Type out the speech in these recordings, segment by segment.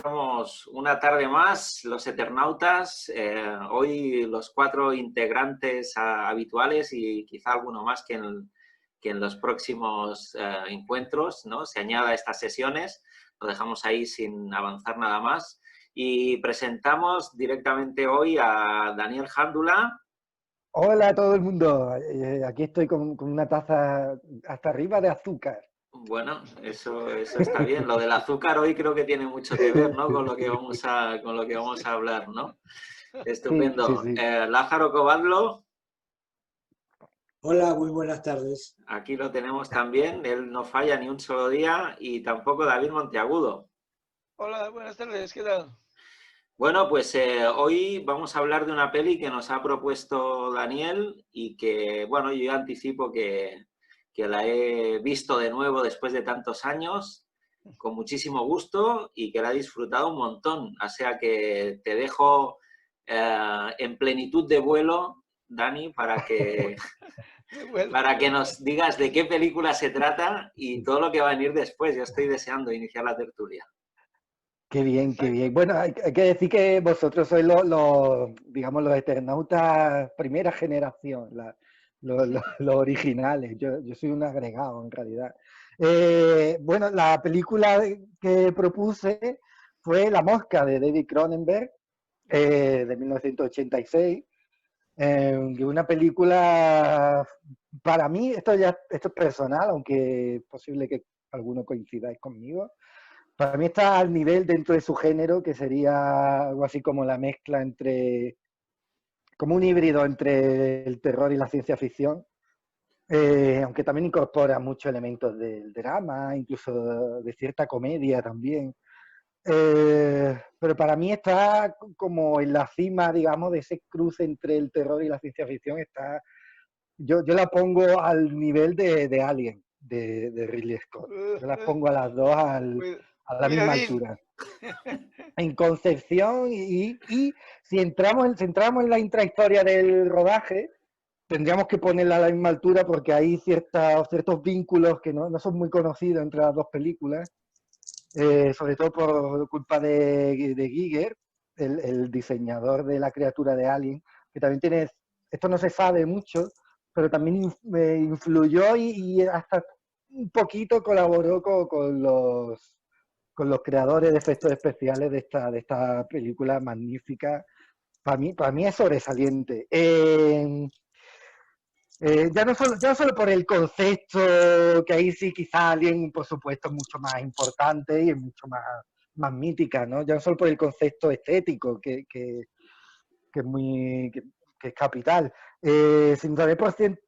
empezamos una tarde más, los Eternautas. Hoy los 4 integrantes habituales y quizá alguno más que en los próximos encuentros, ¿no? Se añada a estas sesiones. Lo dejamos ahí sin avanzar nada más. Y presentamos directamente hoy a Daniel Jándula. Hola a todo el mundo. Aquí estoy con una taza hasta arriba de azúcar. Bueno, eso está bien. Lo del azúcar hoy creo que tiene mucho que ver, ¿no? Con lo que vamos a hablar, ¿no? Sí, sí, Estupendo. sí. Lázaro Covadlo, Hola, muy buenas tardes. aquí lo tenemos también. Él no falla ni un solo día y tampoco David Monteagudo. Hola, buenas tardes, ¿qué tal? Bueno, pues hoy vamos a hablar de una peli que nos ha propuesto Daniel y que, bueno, yo ya anticipo que la he visto de nuevo después de tantos años, con muchísimo gusto y que la he disfrutado un montón. O sea que te dejo en plenitud de vuelo, Dani, para que nos digas de qué película se trata y todo lo que va a venir después. Yo estoy deseando iniciar la tertulia. Qué bien, qué bien. Bueno, hay que decir que vosotros sois digamos, los Eternautas primera generación, los originales. Yo soy un agregado, en realidad. Bueno, la película que propuse fue La Mosca, de David Cronenberg, de 1986. Que una película, para mí, esto es personal, aunque es posible que alguno coincidáis conmigo. Para mí está al nivel dentro de su género, que sería algo así como la mezcla como un híbrido entre el terror y la ciencia ficción, aunque también incorpora muchos elementos del drama, incluso de cierta comedia también. Pero para mí está como en la cima, digamos, de ese cruce entre el terror y la ciencia ficción. Yo la pongo al nivel de Alien, de Ridley Scott. Yo las pongo a las dos a la misma altura. En concepción y si entramos en la intrahistoria del rodaje, tendríamos que ponerla a la misma altura porque hay ciertos vínculos que no son muy conocidos entre las dos películas. Sobre todo por culpa de Giger, el diseñador de la criatura de Alien, que también tiene, esto no se sabe mucho, pero también influyó y hasta un poquito colaboró con los creadores de efectos especiales de esta película magnífica. Para mí es sobresaliente. Ya no solo por el concepto, que ahí sí quizá Alien, por supuesto, es mucho más importante y es mucho más mítica, ¿no? Ya no solo por el concepto estético, que es capital, sino también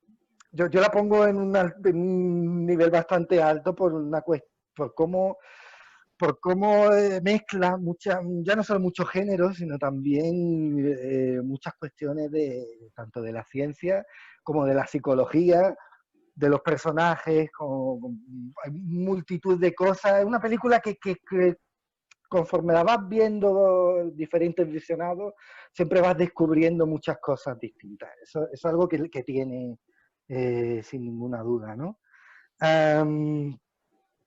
yo la pongo en un nivel bastante alto por cómo mezcla ya no solo muchos géneros, sino también muchas cuestiones tanto de la ciencia como de la psicología, de los personajes, hay multitud de cosas. Es una película que conforme la vas viendo diferentes visionados, siempre vas descubriendo muchas cosas distintas. Eso es algo que tiene sin ninguna duda, ¿no?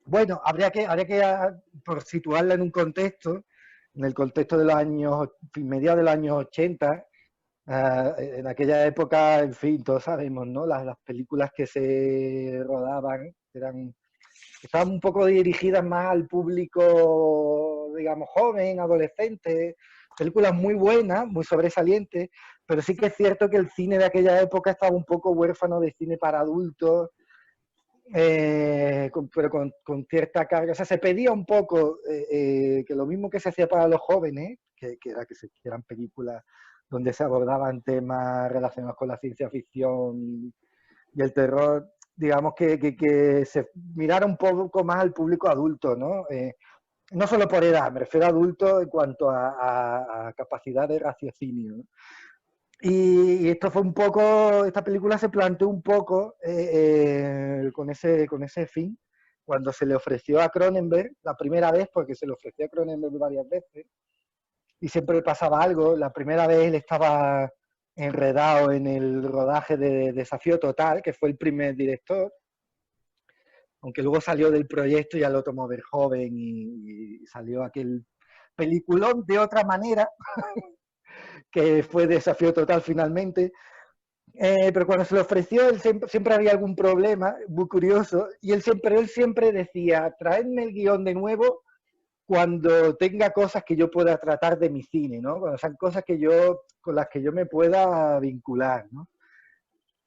Bueno, habría que por situarla en un contexto, en el contexto de los años, mediados de los años 80, en aquella época, en fin, todos sabemos, ¿no? Las películas que se rodaban estaban un poco dirigidas más al público, digamos, joven, adolescente, películas muy buenas, muy sobresalientes, pero sí que es cierto que el cine de aquella época estaba un poco huérfano de cine para adultos, pero con cierta carga. O sea, se pedía un poco que lo mismo que se hacía para los jóvenes, que era que se hicieran películas donde se abordaban temas relacionados con la ciencia ficción y el terror, digamos que se mirara un poco más al público adulto, ¿no? No solo por edad, me refiero a adulto en cuanto a capacidad de raciocinio, ¿no? Y esto fue un poco, esta película se planteó un poco con ese fin, cuando se le ofreció a Cronenberg, la primera vez, porque se le ofreció a Cronenberg varias veces, y siempre pasaba algo. La primera vez él estaba enredado en el rodaje de Desafío Total, que fue el primer director, aunque luego salió del proyecto y ya lo tomó Verhoeven y salió aquel peliculón de otra manera, que fue desafío total finalmente. Pero cuando se lo ofreció, él siempre había algún problema, muy curioso, y él siempre decía, traedme el guión de nuevo cuando tenga cosas que yo pueda tratar de mi cine, ¿no? Cuando sean cosas con las que yo me pueda vincular, ¿no?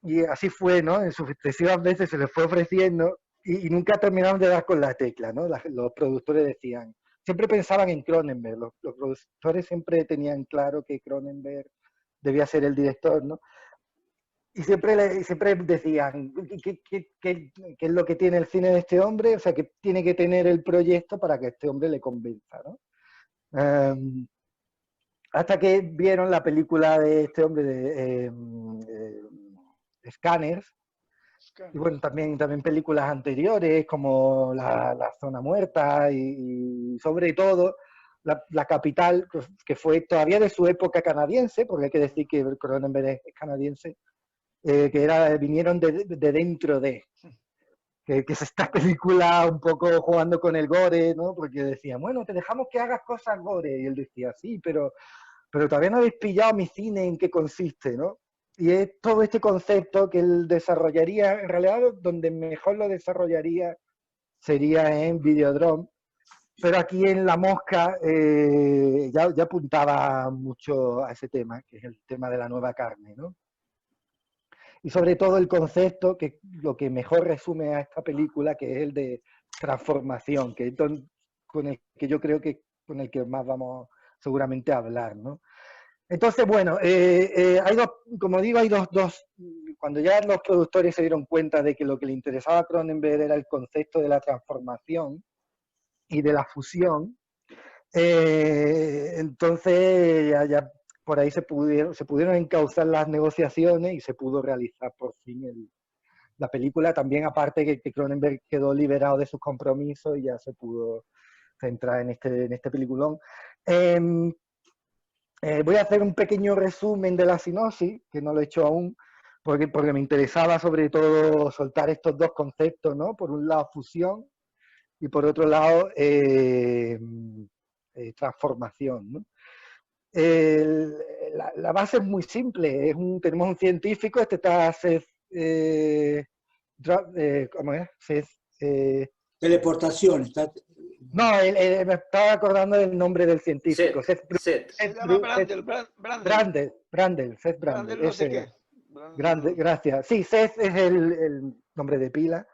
Y así fue, ¿no? En sucesivas veces se les fue ofreciendo y nunca terminaron de dar con la tecla, ¿no? Los productores decían, siempre pensaban en Cronenberg, los productores siempre tenían claro que Cronenberg debía ser el director, ¿no? Y siempre decían, ¿qué es lo que tiene el cine de este hombre? O sea, que tiene que tener el proyecto para que este hombre le convenza, ¿no? Hasta que vieron la película de este hombre de Scanners, y bueno, también películas anteriores como La Zona Muerta y sobre todo La Capital, que fue todavía de su época canadiense, porque hay que decir que Cronenberg es canadiense, vinieron de dentro que es esta película un poco jugando con el gore, ¿no? Porque decían, bueno, te dejamos que hagas cosas gore, y él decía, sí, pero todavía no habéis pillado mi cine en qué consiste, ¿no? Y es todo este concepto que él desarrollaría, en realidad donde mejor lo desarrollaría sería en Videodrome, pero aquí en La Mosca ya apuntaba mucho a ese tema, que es el tema de la nueva carne, ¿no? Y sobre todo el concepto, que lo que mejor resume a esta película, que es el de transformación, que es con el que yo creo que con el que más vamos seguramente a hablar, ¿no? Entonces, bueno, hay dos, como digo, hay dos, cuando ya los productores se dieron cuenta de que lo que le interesaba a Cronenberg era el concepto de la transformación y de la fusión, entonces ya por ahí se pudieron encauzar las negociaciones y se pudo realizar por fin la película. También aparte que Cronenberg quedó liberado de sus compromisos y ya se pudo centrar en este peliculón. Voy a hacer un pequeño resumen de la sinopsis, que no lo he hecho aún, porque me interesaba sobre todo soltar estos dos conceptos, ¿no? Por un lado fusión y por otro lado transformación, ¿no? La base es muy simple, tenemos un científico, este está Seth, ¿cómo es? Seth, Teleportación. no, me estaba acordando del nombre del científico. Seth. Se llama Brandel. Seth Brandel, Brandel no sé qué. Grande, gracias. Sí, Seth es el nombre de pila.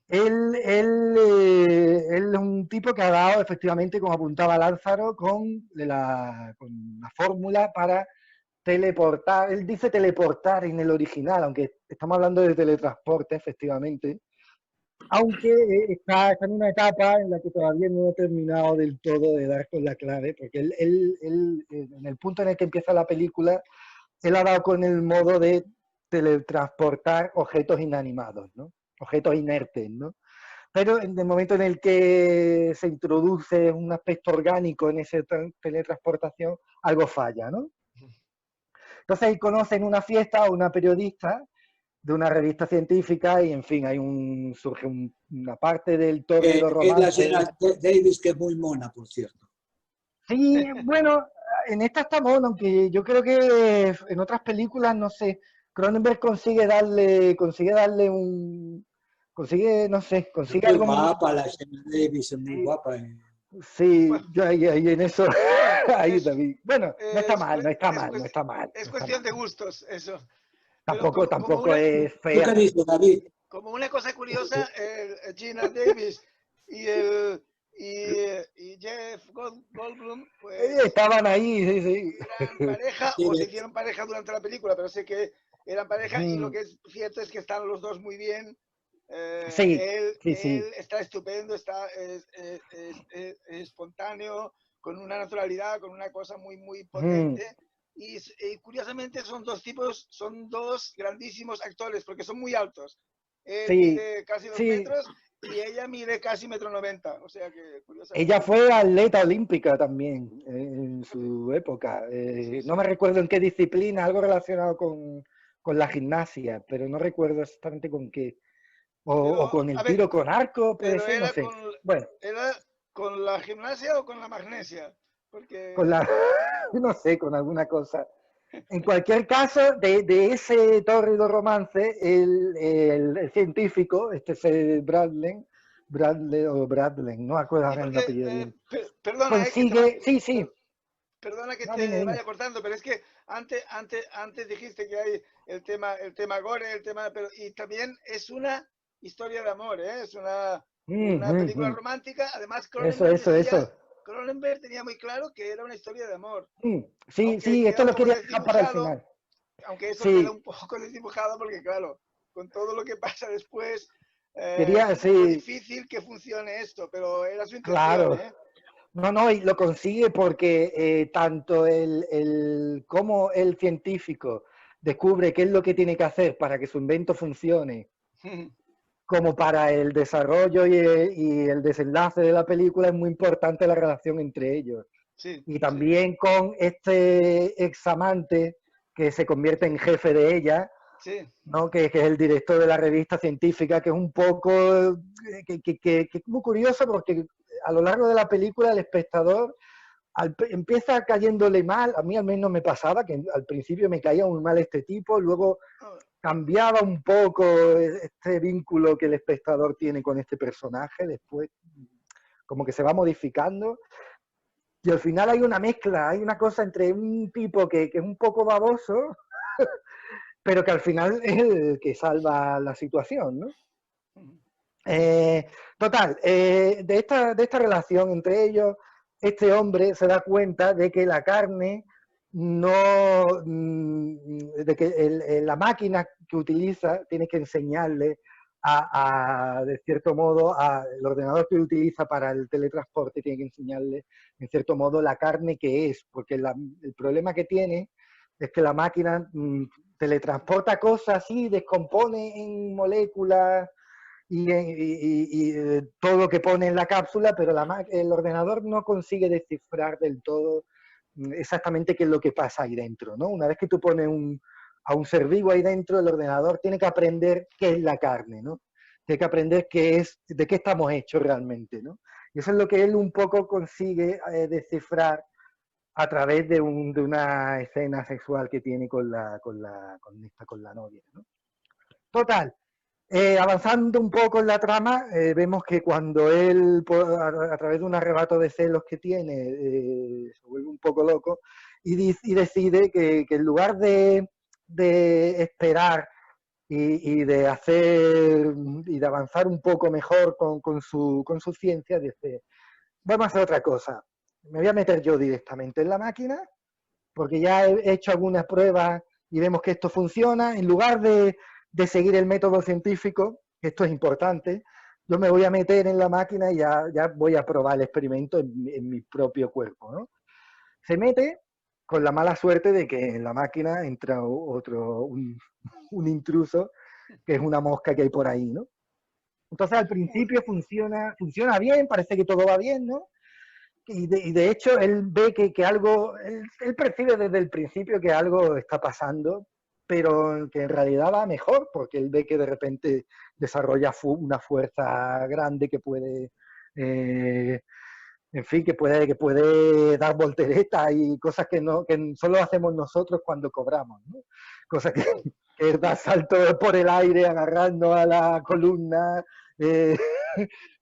Él es un tipo que ha dado, efectivamente, como apuntaba Lázaro, con la fórmula para teleportar. Él dice teleportar en el original, aunque estamos hablando de teletransporte, efectivamente. Aunque está en una etapa en la que todavía no ha terminado del todo de dar con la clave, porque él, en el punto en el que empieza la película, él ha dado con el modo de teletransportar objetos inanimados, ¿no? Objetos inertes, ¿no? Pero en el momento en el que se introduce un aspecto orgánico en esa teletransportación, algo falla, ¿no? Entonces ahí conocen una fiesta a una periodista de una revista científica y, en fin, surge una parte del torrido romance. Es la señora Davis, que es muy mona, por cierto. Sí, bueno, en esta está mona, aunque yo creo que en otras películas, no sé, Cronenberg consigue darle no sé, consigue Muy algo guapa, la señora Davis es muy guapa. Sí, Bueno, yo ahí en eso, ahí David. Bueno, no está mal, no está es mal. Es cuestión de gustos, eso. Pero Tampoco es ¿Tú fea. qué dices, David? como una cosa curiosa, Gina Davis y Jeff Goldblum, pues Estaban ahí, sí. eran pareja o se hicieron pareja durante la película, pero sé que eran pareja y lo que es cierto es que están los dos muy bien. Sí, Él sí. está estupendo, es espontáneo, con una naturalidad, con una cosa muy, muy potente. Y curiosamente son dos grandísimos actores, porque son muy altos. Él mide casi 2 metros y ella mide casi 1,90 m. O sea que, curiosamente. Ella fue atleta olímpica también en su época. No me recuerdo en qué disciplina, algo relacionado con la gimnasia, pero no recuerdo exactamente con qué. O con el tiro con arco, puede ser, no sé. Bueno. Era ¿Con la gimnasia o con la magnesia? Porque... Con la, no sé, con alguna cosa. En cualquier caso, de ese tórrido romance, el científico, este es el Bradley o Bradley, no acuerdo Sí, ahora el porque, apellido bien, perdona, consigue, sí, sí, perdona que no, dime, te dime. vaya cortando, pero es que antes dijiste que hay el tema gore, el tema, pero, y también es una historia de amor, ¿eh? Es una película romántica. Además, Eso. Cronenberg tenía muy claro que era una historia de amor, Sí, aunque sí, queda esto un lo poco quería dejar para el desdibujado, final. aunque eso queda Sí, un poco desdibujado porque, claro, con todo lo que pasa después, es quería, un poco sí, difícil que funcione esto, pero era su intención, claro. ¿eh? No, no, y lo consigue porque tanto cómo el científico descubre qué es lo que tiene que hacer para que su invento funcione, como para el desarrollo y el desenlace de la película, es muy importante la relación entre ellos. Sí, Y sí, también con este examante que se convierte en jefe de ella, sí. ¿no? Que es el director de la revista científica, que es un poco, que es muy curioso porque a lo largo de la película el espectador empieza cayéndole mal, a mí al menos me pasaba, que al principio me caía muy mal este tipo, luego cambiaba un poco este vínculo que el espectador tiene con este personaje, después como que se va modificando, y al final hay una mezcla, hay una cosa entre un tipo que es un poco baboso, pero que al final es el que salva la situación, ¿no? Total, de esta relación entre ellos, este hombre se da cuenta de que la carne no, de que la máquina que utiliza tiene que enseñarle de cierto modo, el ordenador que utiliza para el teletransporte tiene que enseñarle, en cierto modo, la carne que es, porque el problema que tiene es que la máquina teletransporta cosas así, descompone en moléculas y todo lo que pone en la cápsula, pero el ordenador no consigue descifrar del todo exactamente qué es lo que pasa ahí dentro, ¿no? Una vez que tú pones a un ser vivo ahí dentro, el ordenador tiene que aprender qué es la carne, ¿no? Tiene que aprender de qué estamos hechos realmente, ¿no? Y eso es lo que él un poco consigue descifrar a través de una escena sexual que tiene con la novia, ¿no? Total, avanzando un poco en la trama, vemos que cuando él, a través de un arrebato de celos que tiene, se vuelve un poco loco y decide que en lugar de esperar de hacer y de avanzar un poco mejor con su ciencia, dice, vamos a hacer otra cosa. Me voy a meter yo directamente en la máquina, porque ya he hecho algunas pruebas y vemos que esto funciona. En lugar de seguir el método científico, que esto es importante, yo me voy a meter en la máquina y ya voy a probar el experimento en mi propio cuerpo, ¿no? Se mete con la mala suerte de que en la máquina entra un intruso, que es una mosca que hay por ahí, ¿no? Entonces al principio funciona bien, parece que todo va bien, ¿no? Y de hecho él ve que algo, él percibe desde el principio que algo está pasando, pero que en realidad va mejor, porque él ve que de repente desarrolla una fuerza grande que puede, en fin, que puede dar volteretas y cosas que solo hacemos nosotros cuando cobramos, ¿no? Cosas que da saltos por el aire, agarrando a la columna, eh,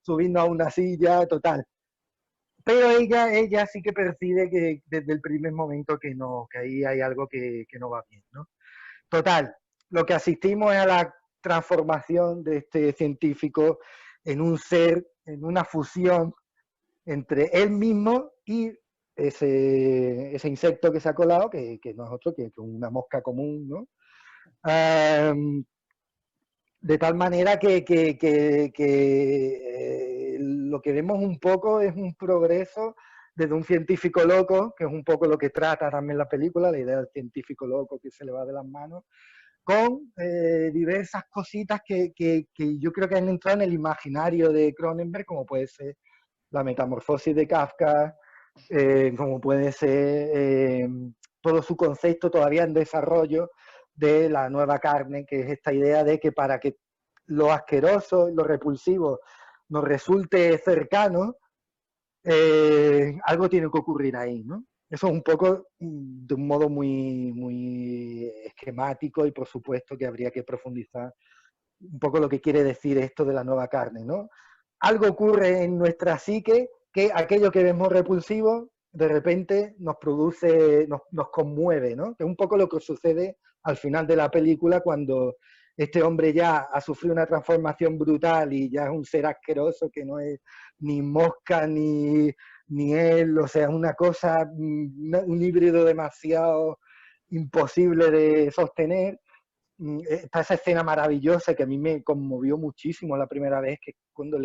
subiendo a una silla, total. Pero ella sí que percibe que desde el primer momento que no, que ahí hay algo que no va bien, ¿no? Total, lo que asistimos es a la transformación de este científico en un ser, en una fusión entre él mismo y ese insecto que se ha colado, que no es otro que una mosca común, ¿no? De tal manera que lo que vemos un poco es un progreso desde un científico loco, que es un poco lo que trata también la película, la idea del científico loco que se le va de las manos, con diversas cositas que yo creo que han entrado en el imaginario de Cronenberg, como puede ser la metamorfosis de Kafka, como puede ser todo su concepto todavía en desarrollo de la nueva carne, que es esta idea de que para que lo asqueroso, lo repulsivo nos resulte cercano, algo tiene que ocurrir ahí, ¿no? Eso es un poco, de un modo muy esquemático, y por supuesto que habría que profundizar un poco lo que quiere decir esto de la nueva carne, ¿no? Algo ocurre en nuestra psique que aquello que vemos repulsivo de repente nos produce, nos conmueve, ¿no? Que es un poco lo que sucede al final de la película, cuando este hombre ya ha sufrido una transformación brutal y ya es un ser asqueroso que no es ni mosca ni él, o sea, una cosa, un híbrido demasiado imposible de sostener. Está esa escena maravillosa que a mí me conmovió muchísimo la primera vez, que cuando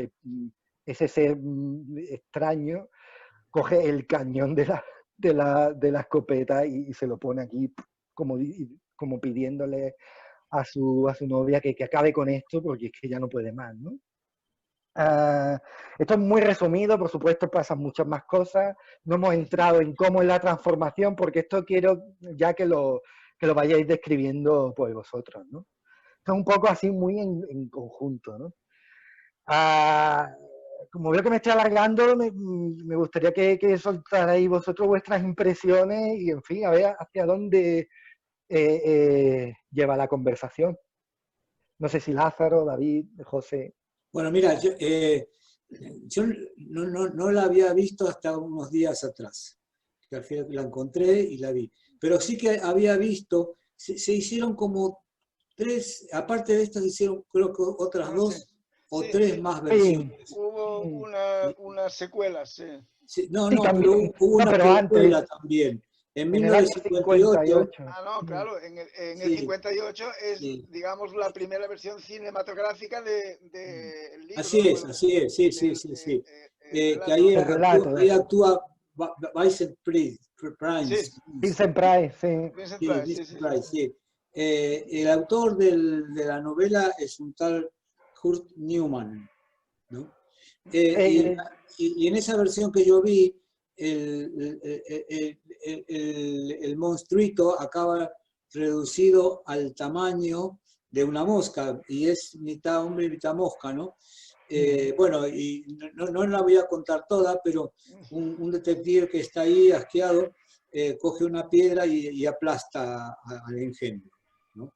ese ser extraño coge el cañón de la escopeta y se lo pone aquí como pidiéndole a su novia que acabe con esto, porque es que ya no puede más, ¿no? Esto es muy resumido, por supuesto pasan muchas más cosas, no hemos entrado en cómo es la transformación, porque esto quiero ya que lo vayáis describiendo pues vosotros, ¿no? Esto es un poco así muy en conjunto, ¿no? Como veo que me estoy alargando, me gustaría que soltarais vosotros vuestras impresiones y, en fin, a ver hacia dónde lleva la conversación. No sé si Lázaro, David, José. Bueno, mira, yo no la había visto hasta unos días atrás. Que al final la encontré y la vi. Pero sí que había visto, se hicieron como 3, aparte de estas, se hicieron creo que otras 2 o 3 más versiones. Hubo unas secuelas, sí. Sí, no, Sí, pero hubo una precuela también. En 1958. No, claro, en el 58 es, digamos, la primera versión cinematográfica del libro. Así es, sí. Que ahí actúa Vincent Price. Vincent Price, sí. El autor de la novela es un tal Kurt Newman, ¿no? Y en esa versión que yo vi, el monstruito acaba reducido al tamaño de una mosca, y es mitad hombre y mitad mosca, ¿no? Bueno, y no la voy a contar toda, pero un detective que está ahí asqueado coge una piedra y aplasta al engendro, ¿no?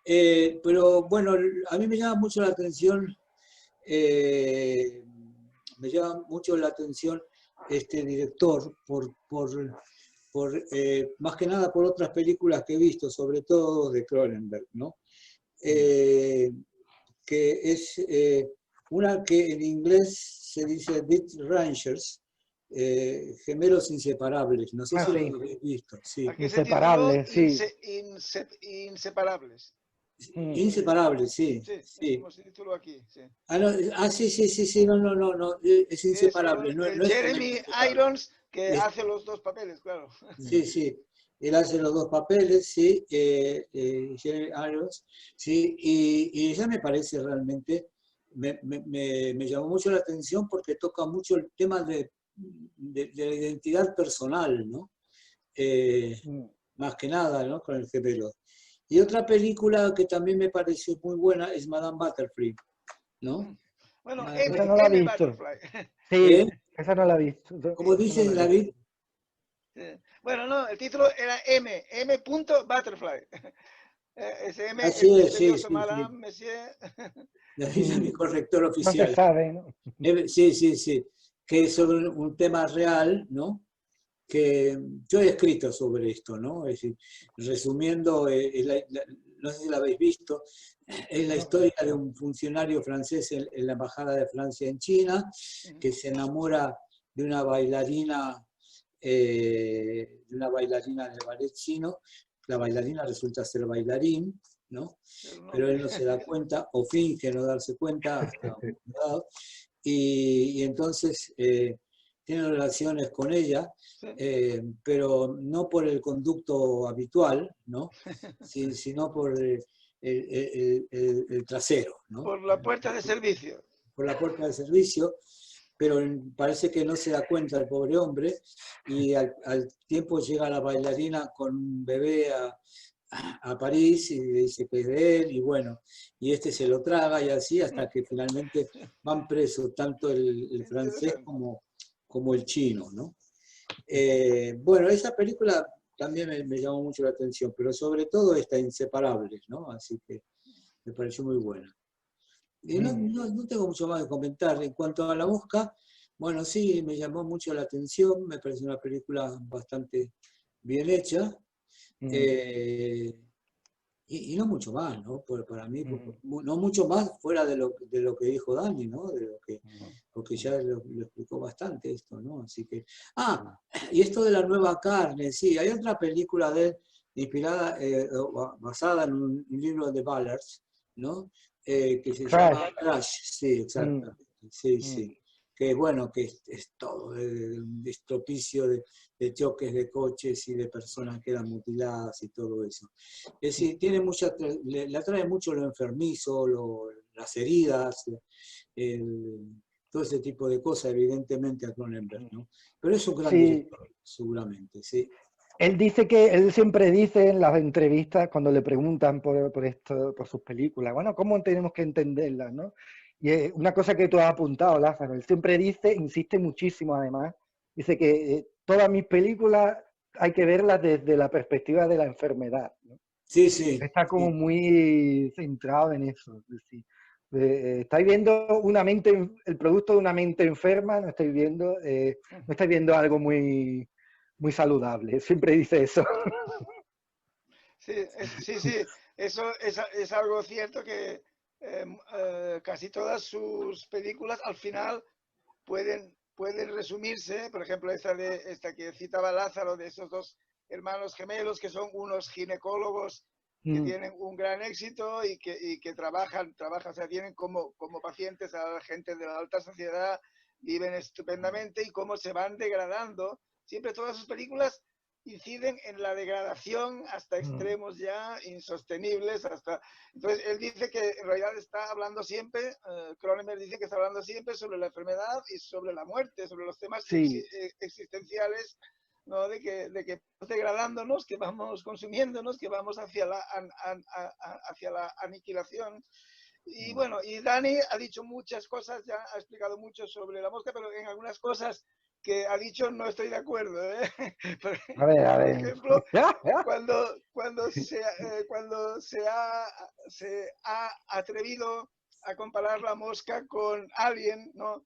Pero bueno, a mí me llama mucho la atención este director más que nada por otras películas que he visto, sobre todo de Cronenberg, ¿no? Que es una que en inglés se dice Dead Rangers, gemelos inseparables, no sé si lo habéis visto. Sí. Inseparables, sí. Inseparables. Inseparables, sí. Tenemos el título aquí, sí. Sí, no, es inseparable. No es Jeremy Irons, que hace los 2 papeles, claro. Sí, él hace los 2 papeles, sí, Jeremy Irons, sí, y ella me parece realmente, me llamó mucho la atención porque toca mucho el tema de la identidad personal, ¿no? Más que nada, ¿no? Con el gemelo. Y otra película que también me pareció muy buena es Madame Butterfly, ¿no? Bueno, esa no la he visto. Sí, esa no la he visto. ¿Cómo dices, David? Bueno, no, el título era M. Butterfly. Ese M Así es, sí. Madame, Monsieur. David es mi corrector oficial. No se sabe, ¿no? Sí. Que es sobre un tema real, ¿no? Que yo he escrito sobre esto, ¿no? Es decir, resumiendo, no sé si la habéis visto, es la historia de un funcionario francés en la Embajada de Francia en China, que se enamora de una bailarina de ballet chino. La bailarina resulta ser bailarín, ¿no? Pero él no se da cuenta, o finge no darse cuenta hasta un lado, y entonces tiene relaciones con ella, pero no por el conducto habitual, ¿no? Sino por el trasero, ¿no? Por la puerta de servicio. Por la puerta de servicio, pero parece que no se da cuenta el pobre hombre, y al tiempo llega la bailarina con un bebé a París y le dice que es de él, y bueno, y este se lo traga, y así hasta que finalmente van presos tanto el francés como como el chino, ¿no? Bueno, esa película también me llamó mucho la atención, pero sobre todo esta Inseparables, ¿no? Así que me pareció muy buena. Y no tengo mucho más que comentar. En cuanto a La Mosca, bueno, sí, me llamó mucho la atención, me pareció una película bastante bien hecha. Y no mucho más, ¿no? Para mí, no mucho más fuera de lo que dijo Dani, ¿no? Porque ya lo explicó bastante esto, ¿no? Así que... y esto de la nueva carne, sí, hay otra película de él inspirada, basada en un libro de Ballard, ¿no? Que se llama Crash, sí, exactamente, sí, sí. Que bueno, que es todo, un estropicio de choques de coches y de personas que eran mutiladas y todo eso. Es decir, tiene le atrae mucho lo enfermizo, las heridas, todo ese tipo de cosas, evidentemente, a Cronenberg, ¿no? Pero es un gran director, seguramente, sí. Él siempre dice en las entrevistas, cuando le preguntan por sus películas, bueno, ¿cómo tenemos que entenderlas, no? Y es una cosa que tú has apuntado, Lázaro, él siempre dice, insiste muchísimo además, dice que todas mis películas hay que verlas desde la perspectiva de la enfermedad, ¿no? Sí, sí. Está como muy centrado en eso. Es decir, estáis viendo el producto de una mente enferma, no estáis viendo algo muy saludable. Siempre dice eso. Sí, sí, eso es algo cierto que casi todas sus películas al final pueden resumirse, por ejemplo, esta que citaba Lázaro, de esos dos hermanos gemelos que son unos ginecólogos que tienen un gran éxito y que trabajan, o sea, tienen como pacientes a la gente de la alta sociedad, viven estupendamente y cómo se van degradando. Siempre todas sus películas inciden en la degradación hasta extremos ya insostenibles. Entonces, él dice que en realidad está hablando siempre, Cronenberg dice que está hablando siempre sobre la enfermedad y sobre la muerte, sobre los temas existenciales, ¿no? De que vamos degradándonos, que vamos consumiéndonos, que vamos hacia la aniquilación. Y bueno, y Dani ha dicho muchas cosas, ya ha explicado mucho sobre La Mosca, pero en algunas cosas que ha dicho no estoy de acuerdo, ¿eh? Por ejemplo, cuando se ha atrevido a comparar La Mosca con Alien, ¿no?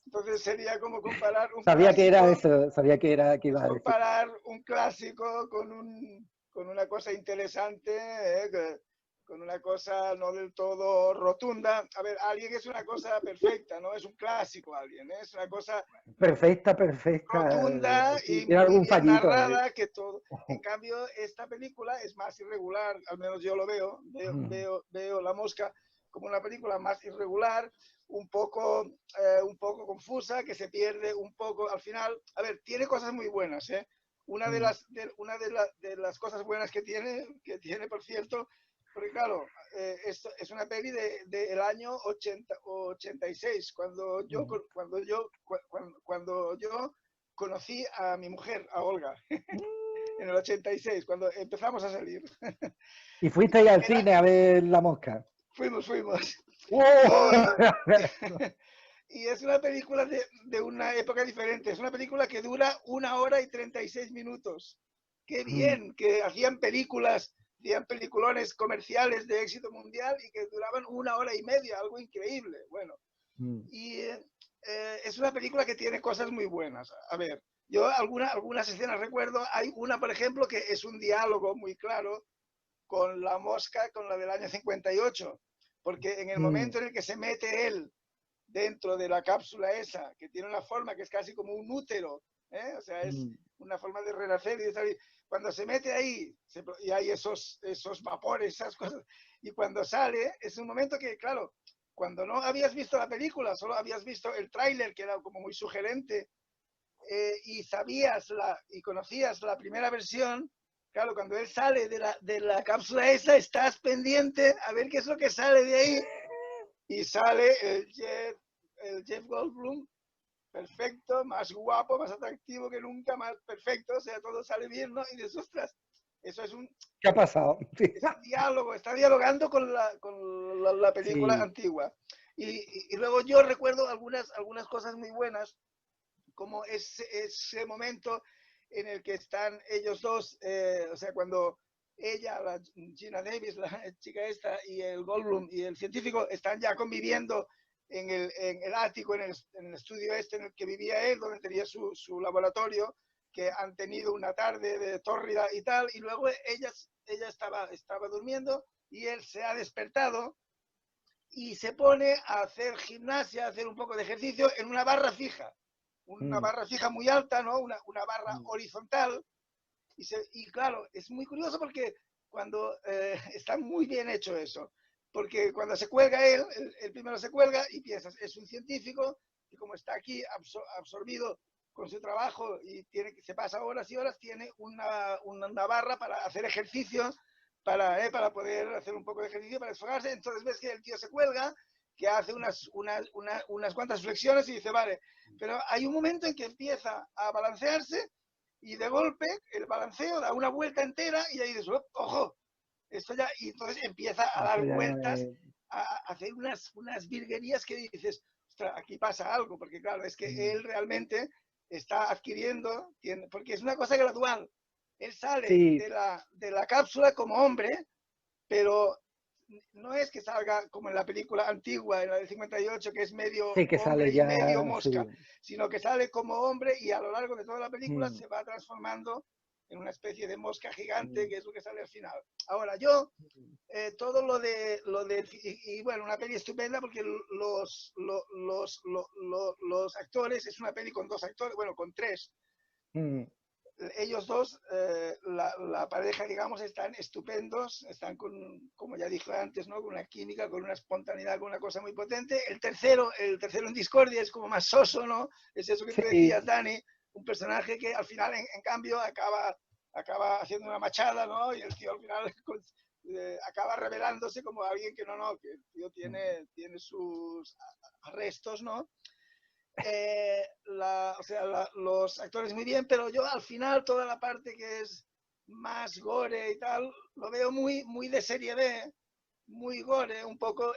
Entonces sería como comparar un sabía que era clásico, eso, sabía que iba a decir. comparar un clásico con una cosa interesante, con una cosa no del todo rotunda. A ver, Alien es una cosa perfecta, ¿no? Es un clásico Alien, ¿eh? Es una cosa perfecta. rotunda y tiene muy algún bien fallito, narrada, que todo. En cambio, esta película es más irregular, al menos yo lo veo La Mosca como una película más irregular, un poco confusa, que se pierde un poco al final. A ver, tiene cosas muy buenas, ¿eh? Una de las cosas buenas que tiene, por cierto, porque claro, esto es una peli del año 86, cuando yo conocí a mi mujer, a Olga, en el 86, cuando empezamos a salir. ¿Y fuiste ahí al cine a ver La Mosca? Fuimos. ¡Oh! Y es una película de una época diferente. Es una película que dura 1 hora y 36 minutos. ¡Qué bien! Que hacían peliculones comerciales de éxito mundial y que duraban 1 hora y media, algo increíble. Bueno, y es una película que tiene cosas muy buenas. A ver, yo algunas escenas recuerdo. Hay una, por ejemplo, que es un diálogo muy claro con La Mosca, con la del año 58, porque en el momento en el que se mete él dentro de la cápsula esa, que tiene una forma que es casi como un útero, o sea, es una forma de renacer y de salir. Cuando se mete ahí y hay esos vapores, esas cosas, y cuando sale, es un momento que, claro, cuando no habías visto la película, solo habías visto el tráiler, que era como muy sugerente, y y conocías la primera versión. Claro, cuando él sale de la cápsula esa, estás pendiente a ver qué es lo que sale de ahí. Y sale el Jeff Goldblum, perfecto, más guapo, más atractivo que nunca, más perfecto, o sea, todo sale bien, ¿no? Y dices, ostras, eso es ¿Qué ha pasado? Es un diálogo, está dialogando con la película antigua. Y luego yo recuerdo algunas cosas muy buenas. como ese momento en el que están ellos dos, o sea, cuando ella, la Gina Davis, la chica esta, y el Goldblum y el científico están ya conviviendo en el ático, en el estudio este en el que vivía él, donde tenía su laboratorio, que han tenido una tarde de tórrida y tal, y luego ella estaba durmiendo y él se ha despertado y se pone a hacer gimnasia, a hacer un poco de ejercicio en una barra fija muy alta, ¿no? Una barra horizontal. Y claro, es muy curioso porque cuando está muy bien hecho eso, porque cuando se cuelga él primero se cuelga y piensas, es un científico y como está aquí absorbido con su trabajo y se pasa horas y horas, tiene una barra para hacer ejercicios, para poder hacer un poco de ejercicio, para desfogarse. Entonces ves que el tío se cuelga, que hace unas cuantas flexiones y dice, vale, pero hay un momento en que empieza a balancearse y de golpe el balanceo da una vuelta entera y ahí dices, ojo, esto ya, y entonces empieza a dar vueltas, a hacer unas virguerías que dices, ostras, aquí pasa algo, porque claro, es que él realmente está adquiriendo, porque es una cosa gradual. Él sale de la cápsula como hombre, pero no es que salga como en la película antigua, en la del 58, que es medio que hombre ya, y medio mosca, sino que sale como hombre y a lo largo de toda la película se va transformando en una especie de mosca gigante, que es lo que sale al final. Ahora, yo, todo lo de y bueno, una peli estupenda porque los actores, es una peli con 2 actores, bueno, con 3. Ellos dos, la pareja, digamos, están estupendos, están como ya dije antes, ¿no? Con una química, con una espontaneidad, con una cosa muy potente. El tercero en discordia es como más soso, ¿no? Es eso que tú decías, Dani, un personaje que al final, en cambio, acaba haciendo una machada, ¿no? Y el tío al final acaba revelándose como alguien que que el tío tiene sus arrestos, ¿no? O sea, los actores muy bien, pero yo al final toda la parte que es más gore y tal, lo veo muy de serie B, muy gore, un poco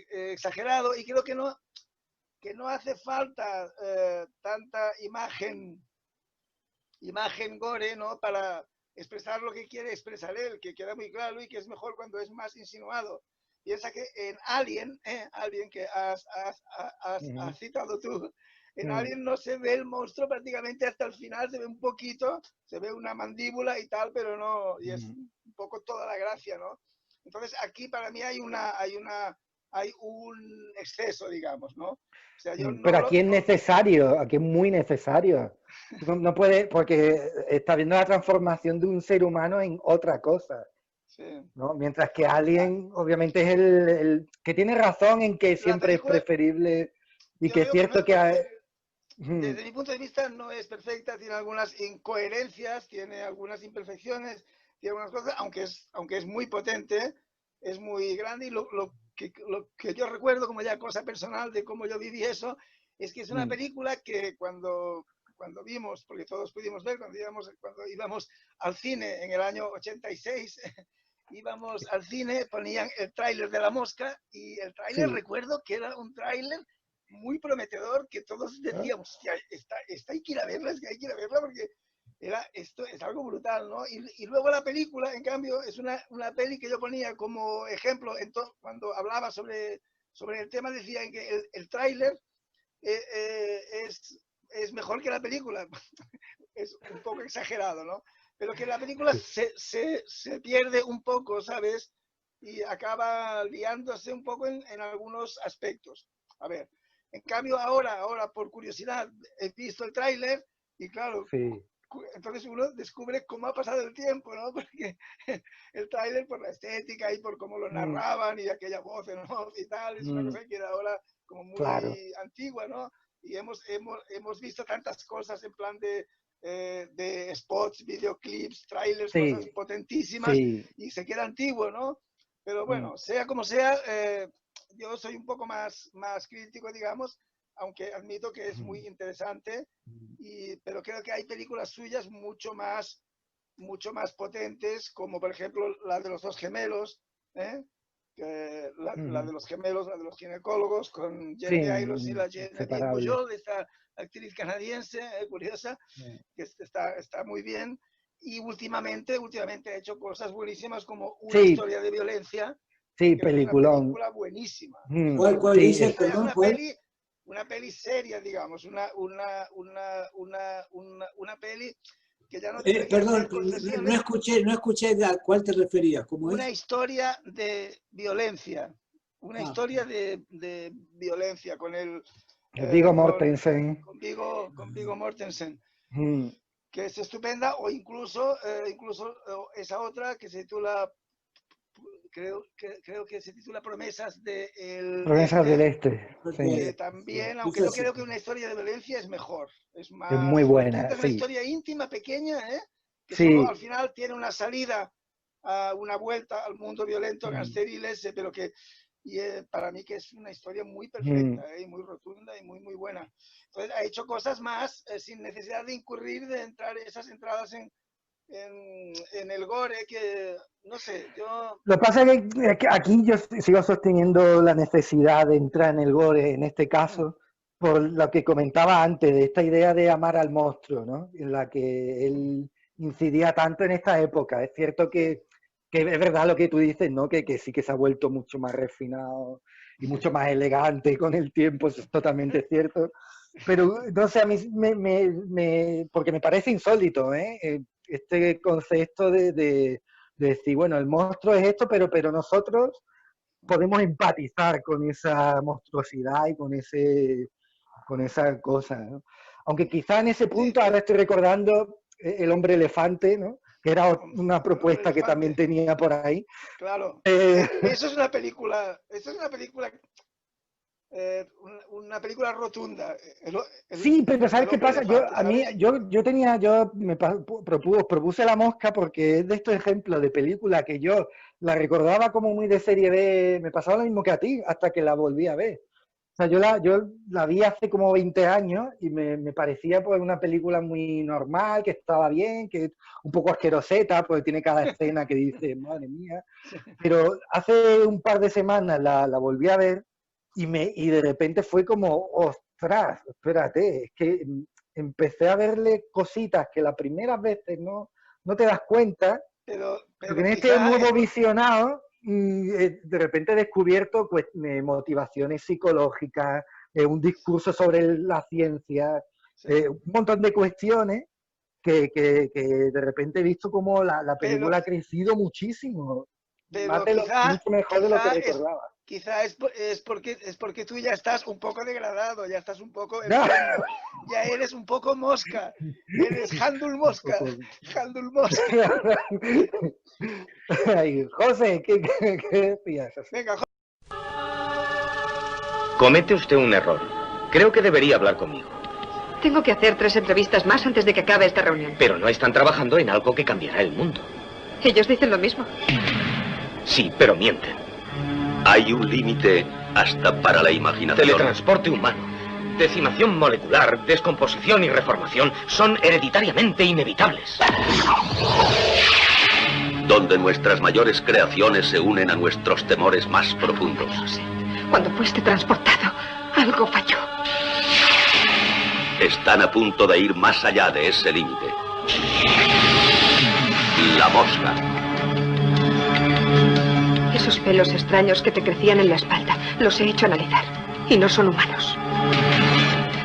exagerado, y creo que no hace falta tanta imagen gore, ¿no? Para expresar lo que quiere expresar él, que queda muy claro y que es mejor cuando es más insinuado. Piensa que en Alien, Alien que has citado tú, en Alien no se ve el monstruo prácticamente hasta el final, se ve un poquito, se ve una mandíbula y tal, pero no, y es un poco toda la gracia, ¿no? Entonces aquí para mí hay un exceso, digamos, ¿no? O sea, yo pero aquí es necesario, aquí es muy necesario. No puede, porque está viendo la transformación de un ser humano en otra cosa. Sí. ¿No? Mientras que Alien, obviamente, es el que tiene razón en que siempre es preferible y que es cierto que... Desde mi punto de vista no es perfecta, tiene algunas incoherencias, tiene algunas imperfecciones, tiene algunas cosas, aunque es muy potente, es muy grande, y lo que yo recuerdo como ya cosa personal de cómo yo viví eso, es que es una película que cuando vimos, porque todos pudimos ver, cuando íbamos al cine en el año 86, íbamos al cine, ponían el tráiler de La Mosca, y el tráiler recuerdo que era un tráiler muy prometedor, que todos decíamos, hostia, esta hay que ir a verla, es que hay que ir a verla porque esto es algo brutal, ¿no? Y luego la película, en cambio, es una peli que yo ponía como ejemplo cuando hablaba sobre el tema, decía que el tráiler es mejor que la película. Es un poco exagerado, ¿no? Pero que la película se pierde un poco, ¿sabes? Y acaba liándose un poco en algunos aspectos. A ver, en cambio ahora por curiosidad he visto el tráiler y claro, entonces uno descubre cómo ha pasado el tiempo, ¿no? Porque el tráiler, por la estética y por cómo lo narraban y aquella voz en off y tal, es una cosa que era ahora como muy antigua, ¿no? Y hemos visto tantas cosas en plan de spots, videoclips, trailers, cosas potentísimas, y se queda antiguo, ¿no? Pero bueno, sea como sea, yo soy un poco más crítico, digamos, aunque admito que es muy interesante, pero creo que hay películas suyas mucho más potentes, como por ejemplo la de los dos gemelos, la de los gemelos, la de los ginecólogos, con Jeremy Irons y la Genevieve Bujold, esta actriz canadiense, curiosa, que está muy bien. Y últimamente ha hecho cosas buenísimas como Una historia de violencia. Sí, peliculón. Una película buenísima. ¿Cuál dice? Perdón, una peli seria, digamos, una peli que ya no tiene perdón, no escuché a cuál te referías. ¿Cómo una es? historia de violencia. Una historia de violencia con el... Viggo Mortensen. Con Viggo Mortensen. Que es estupenda, o incluso esa otra que se titula... Creo que se titula Promesas del Este. Sí. También, aunque yo creo que una historia de violencia es mejor. Es muy buena. Es una historia íntima, pequeña, que sí. solo al final tiene una salida, una vuelta al mundo violento, gangsteriles, pero que para mí que es una historia muy perfecta, y muy rotunda y muy, muy buena. Entonces ha hecho cosas más sin necesidad de incurrir, de entrar esas entradas en el gore, que no sé, yo... Lo que pasa es que aquí yo sigo sosteniendo la necesidad de entrar en el gore, en este caso, por lo que comentaba antes, de esta idea de amar al monstruo, ¿no? En la que él incidía tanto en esta época. Es cierto que es verdad lo que tú dices, ¿no? Que sí que se ha vuelto mucho más refinado y mucho más elegante con el tiempo, eso es totalmente cierto. Pero, no sé, a mí porque me parece insólito, este concepto de decir, bueno, el monstruo es esto, pero nosotros podemos empatizar con esa monstruosidad y con esa cosa, ¿no? Aunque quizá en ese punto, ahora estoy recordando El hombre elefante, ¿no? Que era una propuesta que también tenía por ahí. Claro, eso es una película rotunda. Sí, pero ¿sabes qué pasa? Yo propuse La Mosca porque es de estos ejemplos de película que yo la recordaba como muy de serie B, me pasaba lo mismo que a ti, hasta que la volví a ver. O sea, yo la vi hace como 20 años y me parecía pues una película muy normal, que estaba bien, que un poco asqueroseta, porque tiene cada escena que dice, madre mía. Pero hace un par de semanas la volví a ver y de repente fue como, ostras, espérate, es que empecé a verle cositas que las primeras veces no te das cuenta, pero en este nuevo visionado, de repente he descubierto pues, motivaciones psicológicas, un discurso sobre la ciencia, un montón de cuestiones que de repente he visto como la película ha crecido muchísimo. Mucho mejor de lo que recordaba. Quizá es porque tú ya estás un poco degradado, ya estás un poco enfermo, ya eres un poco mosca, eres Handul Mosca, Handul Mosca. Ay, José, ¿qué decías? Venga, José. Comete usted un error. Creo que debería hablar conmigo. Tengo que hacer 3 entrevistas más antes de que acabe esta reunión. Pero no están trabajando en algo que cambiará el mundo. Ellos dicen lo mismo. Sí, pero mienten. Hay un límite hasta para la imaginación. Teletransporte humano, decimación molecular, descomposición y reformación son hereditariamente inevitables. Donde nuestras mayores creaciones se unen a nuestros temores más profundos. No sé. Cuando fuiste transportado, algo falló. Están a punto de ir más allá de ese límite. La Mosca. Esos pelos extraños que te crecían en la espalda, los he hecho analizar. Y no son humanos.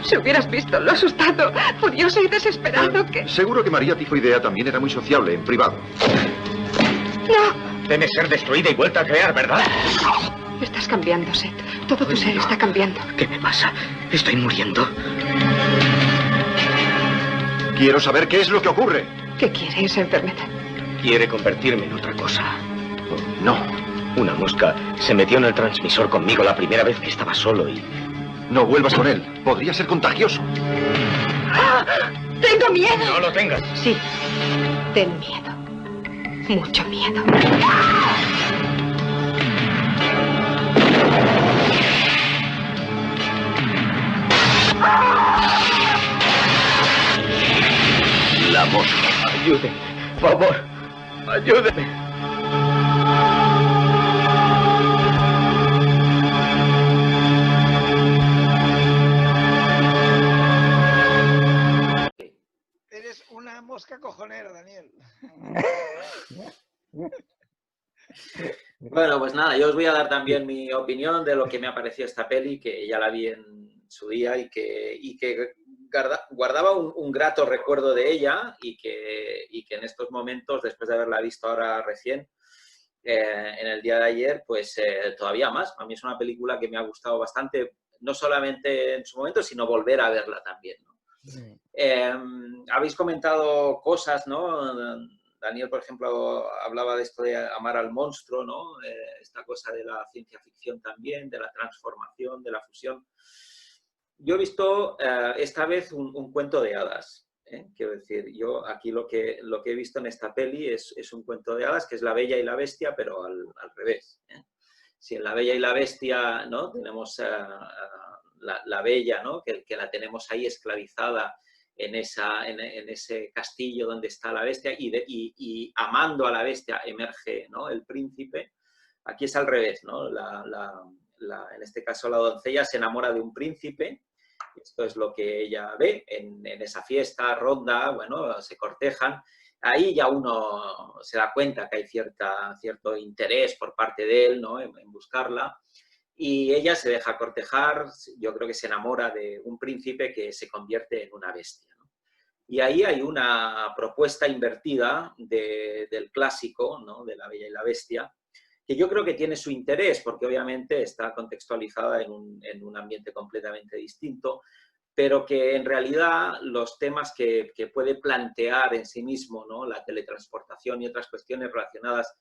Si hubieras visto lo asustado, furioso y desesperado que... Seguro que María Tifoidea también era muy sociable en privado. ¡No! Teme ser destruida y vuelta a crear, ¿verdad? Estás cambiando, Seth. Todo tu ser está cambiando. ¿Qué me pasa? Estoy muriendo. Quiero saber qué es lo que ocurre. ¿Qué quiere esa enfermedad? Quiere convertirme en otra cosa. No. Una mosca se metió en el transmisor conmigo la primera vez que estaba solo y... No vuelvas con él. Podría ser contagioso. ¡Ah! ¡Tengo miedo! No lo tengas. Sí. Ten miedo. Mucho miedo. La Mosca. Ayúdeme. Por favor. Ayúdeme. mosca cojonera, Daniel. Bueno, pues nada, yo os voy a dar también mi opinión de lo que me ha parecido esta peli, que ya la vi en su día y que guardaba un grato recuerdo de ella y que en estos momentos, después de haberla visto ahora recién, en el día de ayer, pues todavía más. A mí es una película que me ha gustado bastante, no solamente en su momento, sino volver a verla también, ¿no? Habéis comentado cosas, ¿no? Daniel, por ejemplo, hablaba de esto de amar al monstruo, ¿no? Esta cosa de la ciencia ficción también, de la transformación, de la fusión. Yo he visto esta vez un cuento de hadas. Quiero decir, yo aquí lo que he visto en esta peli es un cuento de hadas, que es La Bella y la Bestia, pero al revés. Si en La Bella y la Bestia, ¿no? Tenemos la Bella, ¿no? que la tenemos ahí esclavizada en ese castillo donde está la bestia y amando a la bestia emerge, ¿no? El príncipe. Aquí es al revés, ¿no? En este caso la doncella se enamora de un príncipe. Esto es lo que ella ve en esa fiesta, ronda, bueno, se cortejan. Ahí ya uno se da cuenta que hay cierto interés por parte de él, ¿no? en buscarla. Y ella se deja cortejar, yo creo que se enamora de un príncipe que se convierte en una bestia, ¿no? Y ahí hay una propuesta invertida del clásico, ¿no? De La Bella y la Bestia, que yo creo que tiene su interés, porque obviamente está contextualizada en un ambiente completamente distinto, pero que en realidad los temas que puede plantear en sí mismo, ¿no? La teletransportación y otras cuestiones relacionadas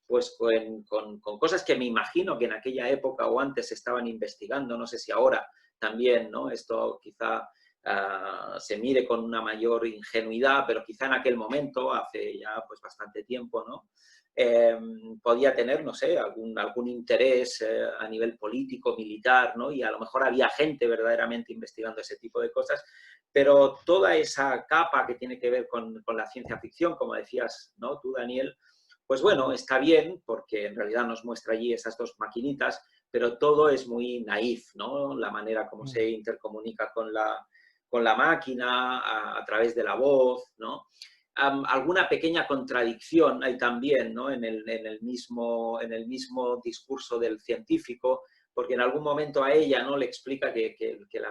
pues con cosas que me imagino que en aquella época o antes se estaban investigando, no sé si ahora también, ¿no? Esto quizá se mire con una mayor ingenuidad, pero quizá en aquel momento, hace ya pues bastante tiempo, ¿no? Podía tener, no sé, algún interés a nivel político, militar, ¿no? Y a lo mejor había gente verdaderamente investigando ese tipo de cosas, pero toda esa capa que tiene que ver con la ciencia ficción, como decías, ¿no? Tú, Daniel, pues bueno, está bien, porque en realidad nos muestra allí esas dos maquinitas, pero todo es muy naif, ¿no? La manera como se intercomunica con la máquina, a través de la voz, ¿no? Alguna pequeña contradicción hay también, ¿no? en el mismo discurso del científico, porque en algún momento a ella, ¿no? Le explica que la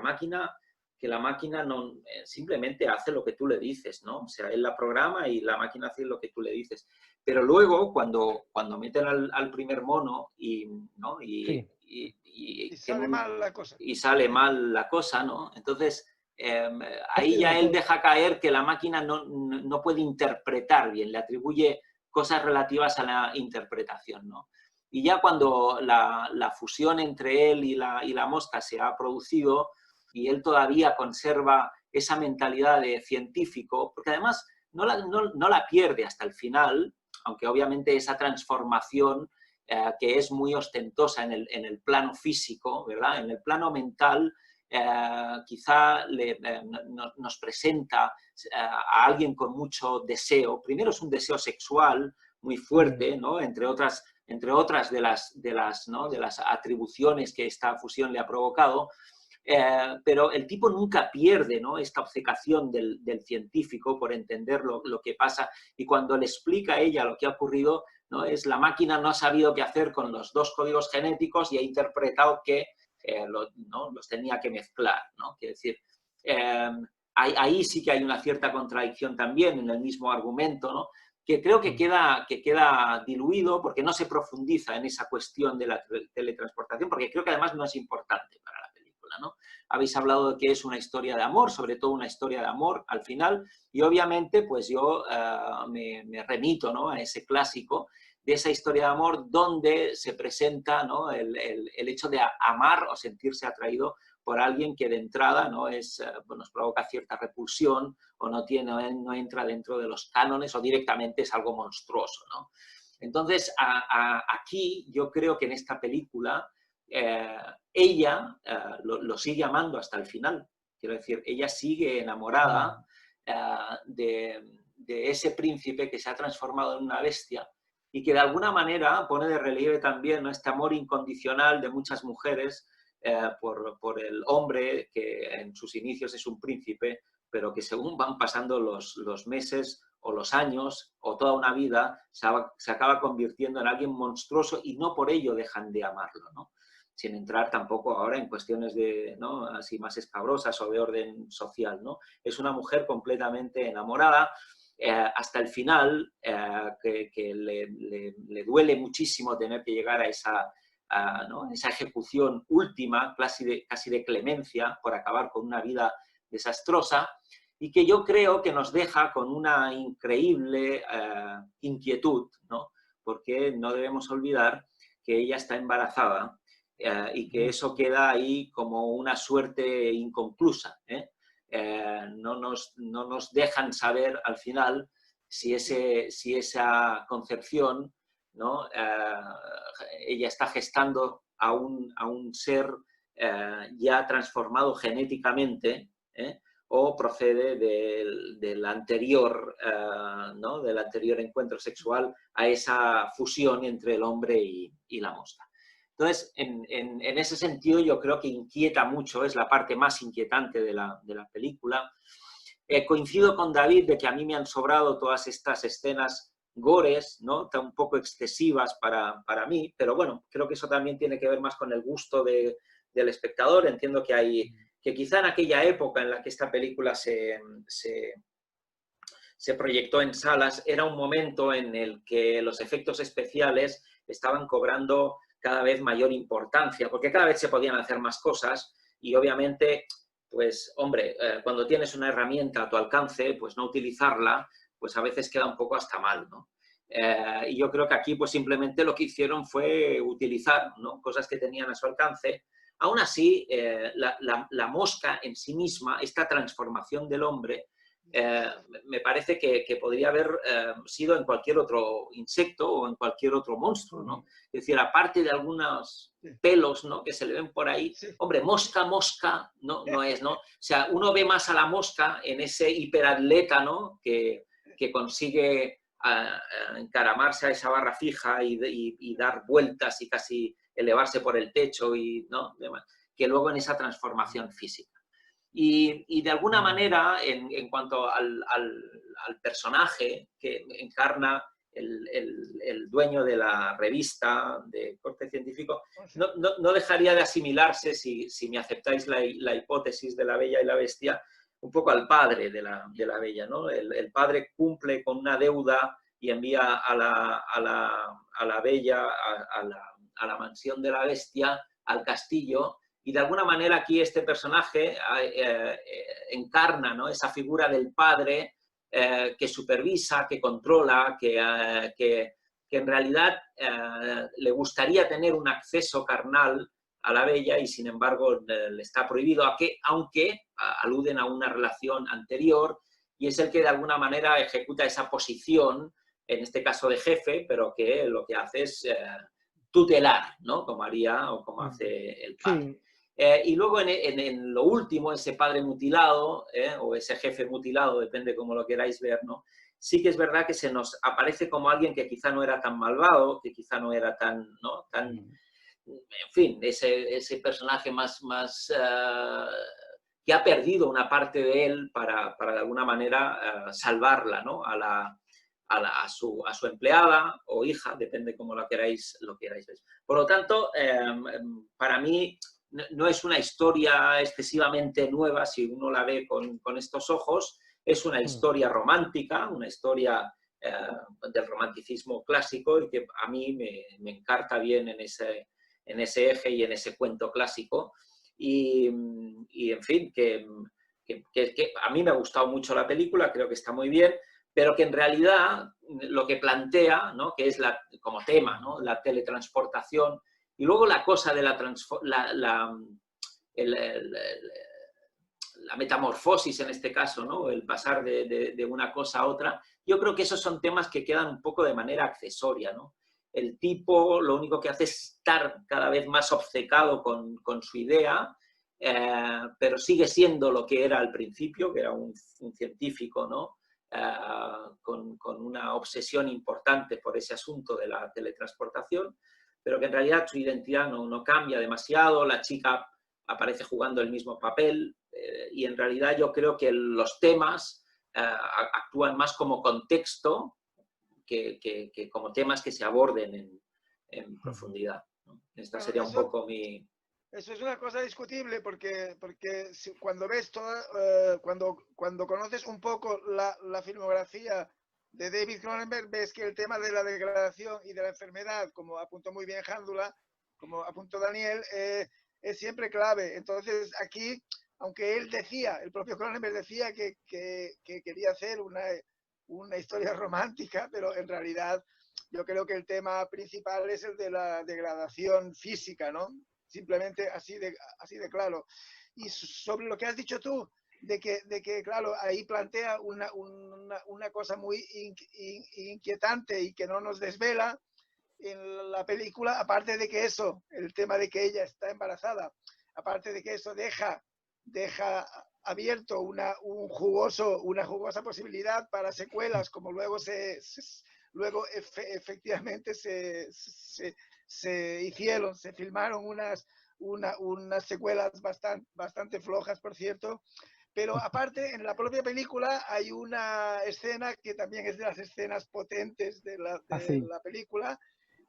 máquina no, simplemente hace lo que tú le dices, ¿no? O sea, él la programa y la máquina hace lo que tú le dices. Pero luego, cuando meten al primer mono ¿no? Y sale mal la cosa. Y sale mal la cosa, ¿no? Entonces, ahí ya él deja caer que la máquina no puede interpretar bien, le atribuye cosas relativas a la interpretación, ¿no? Y ya cuando la fusión entre él y la mosca se ha producido y él todavía conserva esa mentalidad de científico, porque además no la pierde hasta el final, aunque obviamente esa transformación que es muy ostentosa en el plano físico, ¿verdad? En el plano mental, quizá nos presenta a alguien con mucho deseo. Primero es un deseo sexual muy fuerte, ¿no? Entre otras de las atribuciones que esta fusión le ha provocado, pero el tipo nunca pierde, ¿no? Esta obcecación del científico por entender lo que pasa, y cuando le explica a ella lo que ha ocurrido, ¿no? La máquina no ha sabido qué hacer con los dos códigos genéticos y ha interpretado que ¿no? Los tenía que mezclar, ¿no? Quiere decir, ahí sí que hay una cierta contradicción también en el mismo argumento, ¿no? Que creo que queda diluido porque no se profundiza en esa cuestión de la teletransportación, porque creo que además no es importante para la película, ¿no? Habéis hablado de que es una historia de amor, sobre todo una historia de amor al final, y obviamente pues yo me remito, ¿no? A ese clásico de esa historia de amor donde se presenta, ¿no? el hecho de amar o sentirse atraído por alguien que de entrada, ¿no? Nos provoca cierta repulsión o no entra dentro de los cánones o directamente es algo monstruoso, ¿no? Entonces, aquí yo creo que en esta película ella lo sigue amando hasta el final. Quiero decir, ella sigue enamorada de ese príncipe que se ha transformado en una bestia y que de alguna manera pone de relieve también, ¿no? Este amor incondicional de muchas mujeres por el hombre que en sus inicios es un príncipe, pero que según van pasando los meses o los años o toda una vida, se acaba convirtiendo en alguien monstruoso y no por ello dejan de amarlo, ¿no? Sin entrar tampoco ahora en cuestiones de, ¿no?, así más escabrosas o de orden social, ¿no? Es una mujer completamente enamorada, hasta el final, que le duele muchísimo tener que llegar a esa, ¿no?, esa ejecución última, casi de clemencia, por acabar con una vida desastrosa, y que yo creo que nos deja con una increíble inquietud, ¿no? Porque no debemos olvidar que ella está embarazada, y que eso queda ahí como una suerte inconclusa, ¿eh? No nos dejan saber al final si esa concepción, ¿no?, ella está gestando a un ser ya transformado genéticamente, o procede del anterior, ¿no?, del anterior encuentro sexual a esa fusión entre el hombre y la mosca. Entonces, en ese sentido, yo creo que inquieta mucho, es la parte más inquietante de la película. Coincido con David de que a mí me han sobrado todas estas escenas gores, ¿no?, un poco excesivas para mí, pero bueno, creo que eso también tiene que ver más con el gusto del espectador. Entiendo que quizá en aquella época en la que esta película se proyectó en salas, era un momento en el que los efectos especiales estaban cobrando cada vez mayor importancia, porque cada vez se podían hacer más cosas y obviamente, pues hombre, cuando tienes una herramienta a tu alcance, pues no utilizarla, pues a veces queda un poco hasta mal, ¿no? Y yo creo que aquí pues simplemente lo que hicieron fue utilizar, ¿no?, cosas que tenían a su alcance. Aún así, la mosca en sí misma, esta transformación del hombre, me parece que podría haber sido en cualquier otro insecto o en cualquier otro monstruo, ¿no? Es decir, aparte de algunos pelos, ¿no?, que se le ven por ahí, hombre, mosca, no es, ¿no? O sea, uno ve más a la mosca en ese hiperatleta, ¿no?, que consigue encaramarse a esa barra fija y dar vueltas y casi elevarse por el techo, ¿no?, que luego en esa transformación física. Y de alguna manera, en cuanto al personaje que encarna el dueño de la revista de corte científico, no dejaría de asimilarse, si me aceptáis la hipótesis de La Bella y la Bestia, un poco al padre de la Bella, ¿no? El padre cumple con una deuda y envía a la Bella a la mansión de la Bestia, al castillo. Y de alguna manera aquí este personaje encarna, ¿no?, esa figura del padre que supervisa, que controla, que en realidad le gustaría tener un acceso carnal a la Bella y sin embargo le está prohibido, aunque aluden a una relación anterior, y es el que de alguna manera ejecuta esa posición, en este caso de jefe, pero que lo que hace es tutelar, ¿no?, como haría o como hace el padre. Sí. Y luego en lo último, ese padre mutilado, o ese jefe mutilado, depende cómo lo queráis ver, ¿no?, sí que es verdad que se nos aparece como alguien que quizá no era tan malvado, que quizá no era tan, ¿no?, en fin, ese personaje más que ha perdido una parte de él para de alguna manera salvarla, ¿no?, a su empleada o hija, depende cómo lo queráis ver. Por lo tanto, para mí no es una historia excesivamente nueva si uno la ve con estos ojos. Es una historia romántica, una historia del romanticismo clásico, y que a mí me encarta bien en ese eje y en ese cuento clásico. Y en fin, que a mí me ha gustado mucho la película, creo que está muy bien, pero que en realidad lo que plantea, ¿no?, que es como tema, ¿no?, la teletransportación, y luego la cosa de la metamorfosis en este caso, ¿no?, el pasar de una cosa a otra, yo creo que esos son temas que quedan un poco de manera accesoria, ¿no? El tipo lo único que hace es estar cada vez más obcecado con su idea, pero sigue siendo lo que era al principio, que era un científico, ¿no?, con una obsesión importante por ese asunto de la teletransportación, pero que en realidad su identidad no cambia demasiado. La chica aparece jugando el mismo papel, y en realidad yo creo que los temas actúan más como contexto que como temas que se aborden en profundidad, ¿no? Esta sería un poco mi... Eso es una cosa discutible porque cuando ves cuando conoces un poco la filmografía de David Cronenberg, ves que el tema de la degradación y de la enfermedad, como apuntó muy bien Jándula, como apuntó Daniel, es siempre clave. Entonces aquí, aunque él decía, el propio Cronenberg decía que quería hacer una historia romántica, pero en realidad yo creo que el tema principal es el de la degradación física, ¿no? Simplemente así de claro. Y sobre lo que has dicho tú, de que claro, ahí plantea una cosa muy inquietante y que no nos desvela en la película, aparte de que eso, el tema de que ella está embarazada, aparte de que eso deja abierto una jugosa posibilidad para secuelas, como luego efectivamente se hicieron, se filmaron unas secuelas bastante flojas, por cierto. Pero aparte, en la propia película hay una escena que también es de las escenas potentes de la película,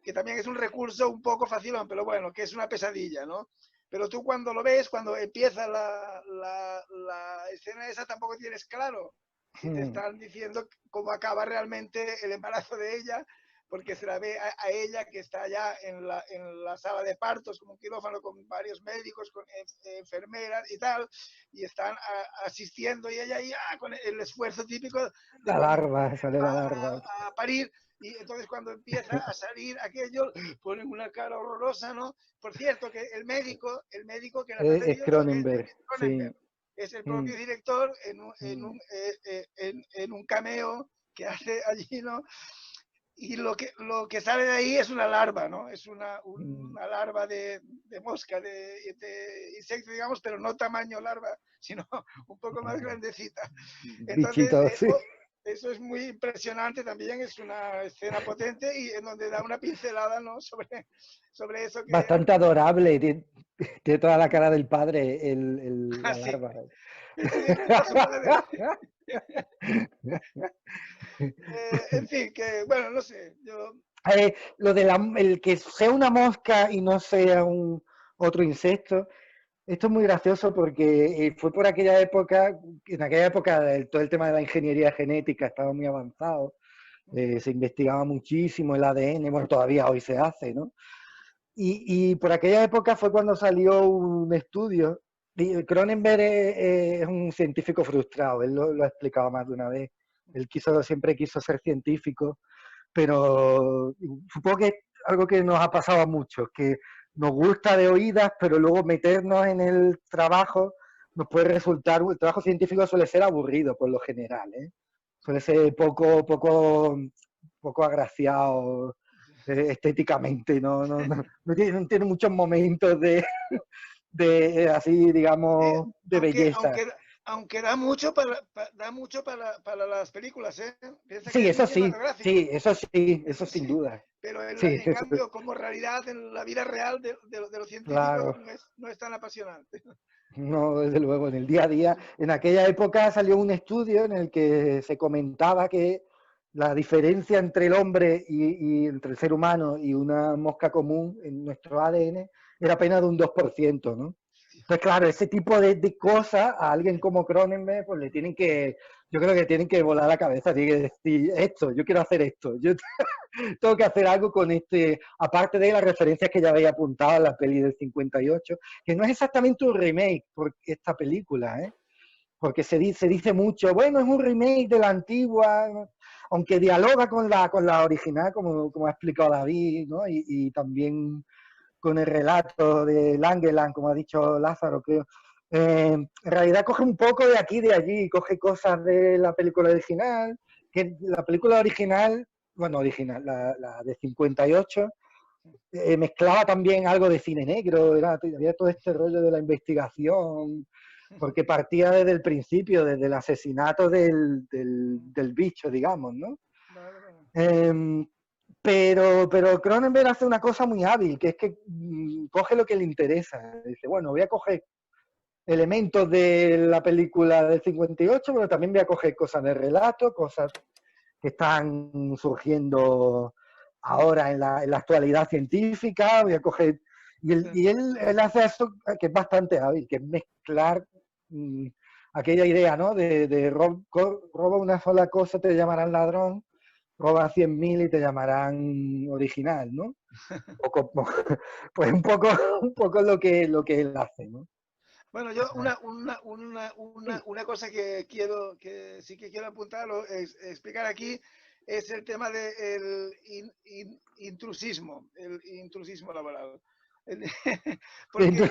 que también es un recurso un poco facilón, pero bueno, que es una pesadilla, ¿no? Pero tú cuando lo ves, cuando empieza la escena esa, tampoco tienes claro si te están diciendo cómo acaba realmente el embarazo de ella, porque se la ve a ella que está ya en la sala de partos, como un quirófano con varios médicos, con enfermeras y tal, y están asistiendo y ella ahí con el esfuerzo típico de la larva, sale la larva. A parir. Y entonces cuando empieza a salir aquello, ponen una cara horrorosa, ¿no? Por cierto, que el médico que la hace es Cronenberg, Cronenberg. Sí. Es el propio director en un cameo que hace allí, ¿no? Y lo que sale de ahí es una larva, ¿no? Es una larva de mosca, de insecto, digamos, pero no tamaño larva, sino un poco más grandecita. Entonces, Bichito, sí. Eso es muy impresionante también, es una escena potente y en donde da una pincelada, ¿no? sobre eso que... Bastante adorable, tiene toda la cara del padre, la larva. En fin, que bueno, no sé, yo... Lo de el que sea una mosca y no sea otro insecto, esto es muy gracioso porque fue por aquella época, en aquella época todo el tema de la ingeniería genética estaba muy avanzado, se investigaba muchísimo el ADN, bueno, todavía hoy se hace, ¿no? Y por aquella época fue cuando salió un estudio. Cronenberg es un científico frustrado, él lo ha explicado más de una vez. Él siempre quiso ser científico, pero supongo que es algo que nos ha pasado a muchos, que nos gusta de oídas, pero luego meternos en el trabajo nos puede resultar, el trabajo científico suele ser aburrido por lo general, ¿eh? Suele ser poco agraciado estéticamente, no tiene muchos momentos de así, digamos, de belleza. Aunque da mucho para las películas, ¿eh? Piensa sí, que eso sí, eso sin duda. Pero en cambio, como realidad en la vida real de los científicos, claro, no es tan apasionante. No, desde luego, en el día a día. En aquella época salió un estudio en el que se comentaba que la diferencia entre el hombre y entre el ser humano y una mosca común en nuestro ADN era apenas de un 2%, ¿no? Entonces, claro, ese tipo de cosas a alguien como Cronenberg, pues le tienen que, yo creo que tienen que volar la cabeza, tienen que decir esto, yo quiero hacer esto, yo tengo que hacer algo con aparte de las referencias que ya había apuntado a la peli del 58, que no es exactamente un remake por esta película, ¿eh? Porque se dice mucho, bueno, es un remake de la antigua, aunque dialoga con la original, como ha explicado David, ¿no? Y también con el relato de Langeland, como ha dicho Lázaro, creo. En realidad coge un poco de aquí y de allí, coge cosas de la película original, que la película original, la de 58, mezclaba también algo de cine negro, había todo este rollo de la investigación, porque partía desde el principio, desde el asesinato del bicho, digamos, ¿no? Pero Cronenberg hace una cosa muy hábil, que es que coge lo que le interesa. Dice, bueno, voy a coger elementos de la película del 58, pero también voy a coger cosas de relato, cosas que están surgiendo ahora en la actualidad científica, voy a coger... Y él hace eso que es bastante hábil, que es mezclar aquella idea, ¿no? De roba una sola cosa, te llamarán ladrón, roba 100.000 y te llamarán original, ¿no? Pues un poco lo que él hace, ¿no? Bueno, yo una cosa que sí que quiero apuntar o explicar aquí es el tema del intrusismo laboral. Porque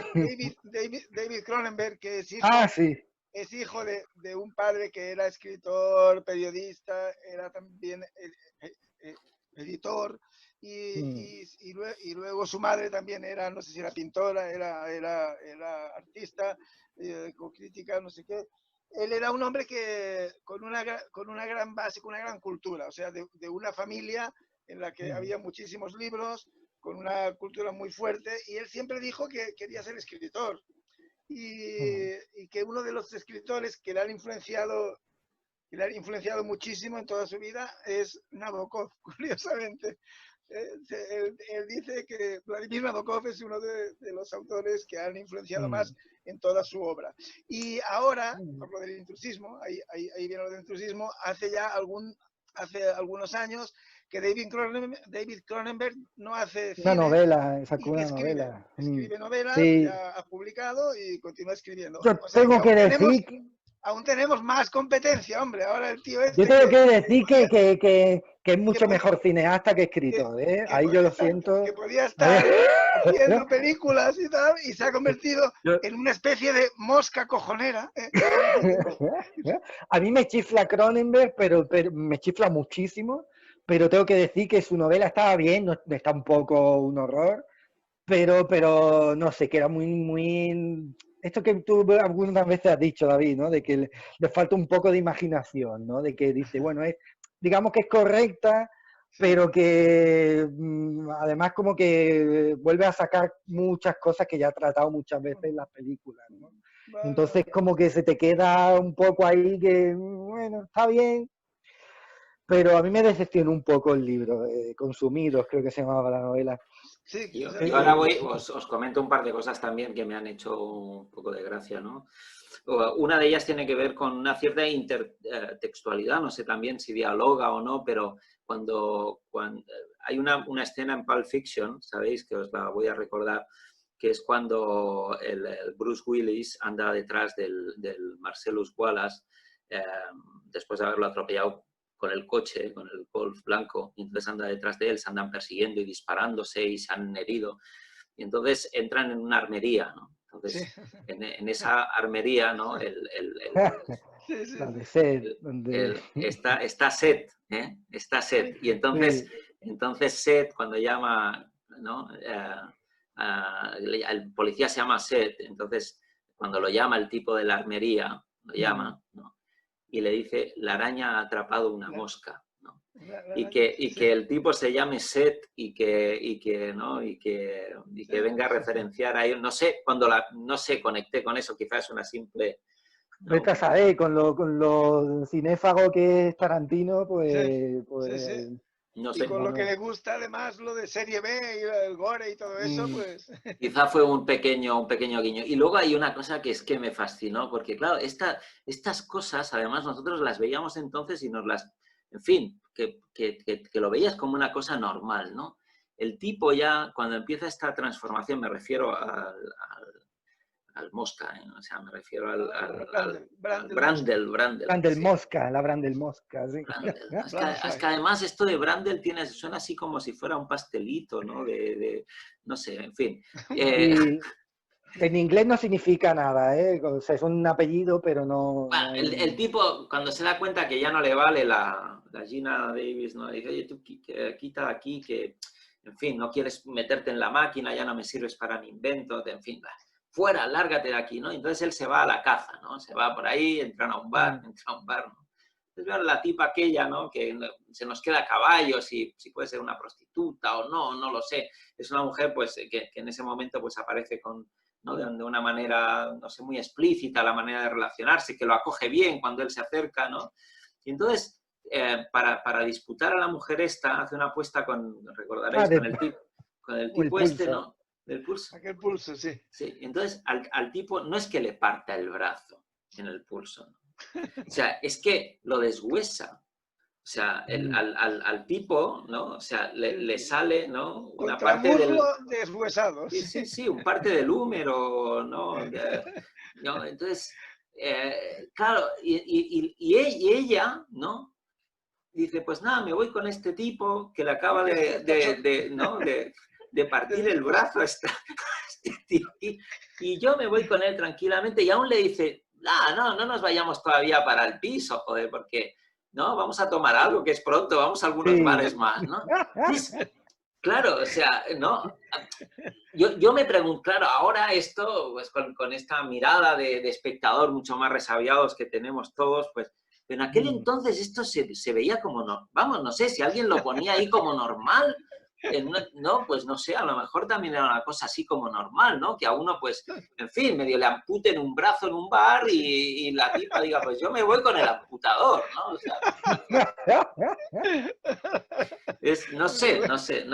David Cronenberg, que es hijo de un padre que era escritor, periodista, era también editor, y luego su madre también era, no sé si era pintora, era artista, con crítica, no sé qué. Él era un hombre que con una gran base, con una gran cultura, o sea, de una familia en la que había muchísimos libros, con una cultura muy fuerte, y él siempre dijo que quería ser escritor. Y que uno de los escritores que le han influenciado muchísimo en toda su vida es Nabokov, curiosamente. Él dice que Vladimir Nabokov es uno de los autores que han influenciado más en toda su obra. Y ahora, por lo del intrusismo, ahí viene lo del intrusismo, hace algunos años que David Cronenberg no hace cine, una novela, sacó una novela. Escribe novelas, sí. Ya ha publicado y continúa escribiendo. Yo tengo que decir... Aún tenemos más competencia, hombre. Ahora el tío Yo tengo que decir que es mucho mejor cineasta que escritor, ¿eh? Ahí yo lo siento. Que podía estar haciendo películas y tal, y se ha convertido en una especie de mosca cojonera. A mí me chifla Cronenberg, pero me chifla muchísimo, pero tengo que decir que su novela estaba bien, no está un poco un horror, pero no sé, que era muy... Esto que tú algunas veces has dicho, David, ¿no? De que le falta un poco de imaginación, ¿no? De que dice, bueno, digamos que es correcta, pero que además como que vuelve a sacar muchas cosas que ya ha tratado muchas veces en las películas, ¿no? Entonces como que se te queda un poco ahí que, bueno, está bien, pero a mí me decepcionó un poco el libro, Consumidos, creo que se llamaba la novela. Sí, yo ahora os comento un par de cosas también que me han hecho un poco de gracia, ¿no? Una de ellas tiene que ver con una cierta intertextualidad, no sé también si dialoga o no, pero cuando hay una escena en Pulp Fiction, sabéis, que os la voy a recordar, que es cuando el Bruce Willis anda detrás del Marcellus Wallace, después de haberlo atropellado con el coche, con el Golf blanco, y entonces anda detrás de él, se andan persiguiendo y disparándose y se han herido. Y entonces entran en una armería, ¿no? Entonces, en esa armería, ¿no? Está Seth, ¿eh? Está Seth. Y entonces Seth, cuando llama, ¿no? El policía se llama Seth, entonces cuando lo llama el tipo de la armería, lo llama, ¿no? Y le dice, la araña ha atrapado una mosca, ¿no? Y que el tipo se llame Seth y que venga a referenciar a él. No sé, no sé, conecté con eso, quizás es una simple... ¿no? Vete a saber, con lo cinéfago que es Tarantino, pues... No sé, y con lo que le gusta además lo de serie B y el gore y todo eso, pues... Quizá fue un pequeño guiño. Y luego hay una cosa que es que me fascinó, porque claro, estas cosas, además nosotros las veíamos entonces y nos las... En fin, que lo veías como una cosa normal, ¿no? El tipo ya, cuando empieza esta transformación, me refiero al Mosca, ¿eh? O sea, me refiero al Brandel Mosca, la Brandel Mosca, sí. Es que además esto de Brandel suena así como si fuera un pastelito, ¿no? No sé, en fin. En inglés no significa nada, ¿eh? O sea, es un apellido, pero no... Bueno, el tipo, cuando se da cuenta que ya no le vale la Gina Davis, ¿no? Dice, oye, tú quita aquí que, en fin, no quieres meterte en la máquina, ya no me sirves para mi invento, en fin, fuera, lárgate de aquí, ¿no? Entonces él se va a la caza, ¿no? Se va por ahí, entra a un bar, ¿no? Entonces veo la tipa aquella, ¿no? Que se nos queda a caballo, si puede ser una prostituta o no lo sé. Es una mujer, pues, que en ese momento, pues, aparece con ¿no? De una manera, no sé, muy explícita la manera de relacionarse, que lo acoge bien cuando él se acerca, ¿no? Y entonces, para disputar a la mujer esta, hace una apuesta con, recordaréis, con el tipo este, ¿no? Del pulso. Aquel pulso, sí. Sí, entonces al tipo no es que le parta el brazo en el pulso, ¿no? O sea, es que lo deshuesa. O sea, al tipo, ¿no? O sea, le sale, ¿no? Una parte del... deshuesado. Sí, un parte del húmero, ¿no? ¿No? Entonces, claro, y ella, ¿no? Dice, pues nada, me voy con este tipo que le acaba de partir el brazo a este tío. Y yo me voy con él tranquilamente y aún le dice, no nos vayamos todavía para el piso, joder, porque... ¿no? Vamos a tomar algo, que es pronto, vamos a algunos bares más, ¿no? Entonces, claro, o sea, ¿no? Yo me pregunto, claro, ahora esto, pues con esta mirada de espectador mucho más resabiados que tenemos todos, pues en aquel entonces esto se veía como, vamos, no sé, si alguien lo ponía ahí como normal, no, pues no sé, a lo mejor también era una cosa así como normal, ¿no? Que a uno, pues, en fin, medio le amputen un brazo en un bar y la tipa diga, pues yo me voy con el amputador, ¿no? O sea, no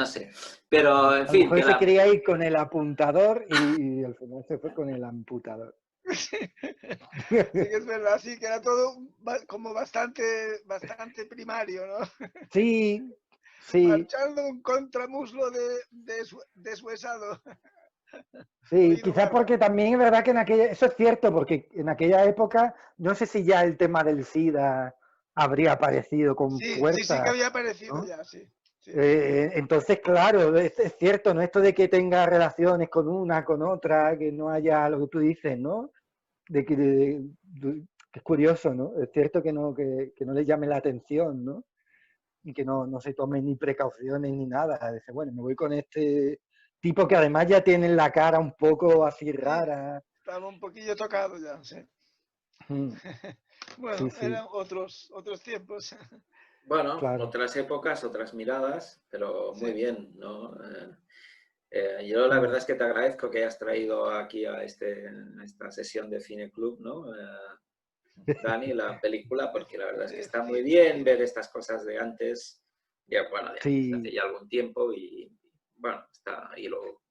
sé. Pero, en fin. A lo mejor se quería ir con el apuntador y al final se fue con el amputador. Sí, es verdad, sí, que era todo como bastante primario, ¿no? Sí. Sí. Marchando un contramuslo deshuesado. Sí, quizás porque también es verdad que eso es cierto, porque en aquella época, no sé si ya el tema del SIDA habría aparecido con fuerza. Sí que había aparecido, ¿no? Ya, sí. Entonces, claro, es cierto, ¿no? Esto de que tenga relaciones con una, con otra, que no haya lo que tú dices, ¿no? Que es curioso, ¿no? Es cierto que no le llame la atención, ¿no? Y que no se tomen ni precauciones ni nada. Dice, bueno, me voy con este tipo que además ya tiene la cara un poco así rara. Estaba un poquillo tocado ya, sí. Bueno, sí. Eran otros tiempos. Bueno, claro. Otras épocas, otras miradas, pero muy bien, ¿no? Yo la verdad es que te agradezco que hayas traído aquí a esta sesión de Cine Club, ¿no? Dani, la película, porque la verdad es que está muy bien ver estas cosas de antes, ya bueno, de hace ya algún tiempo y bueno, está ahí luego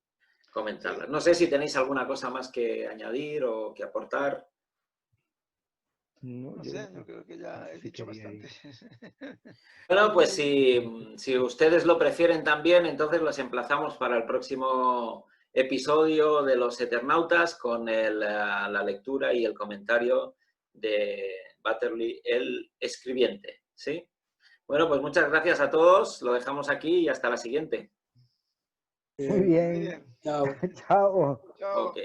comentarlas. No sé si tenéis alguna cosa más que añadir o que aportar. No sé, yo creo que ya he dicho bastante. Bueno, pues si ustedes lo prefieren también, entonces los emplazamos para el próximo episodio de Los Eternautas con la lectura y el comentario de Batterley, el escribiente, ¿sí? Bueno, pues muchas gracias a todos, lo dejamos aquí y hasta la siguiente. Muy bien. Chao. Chao. Ok.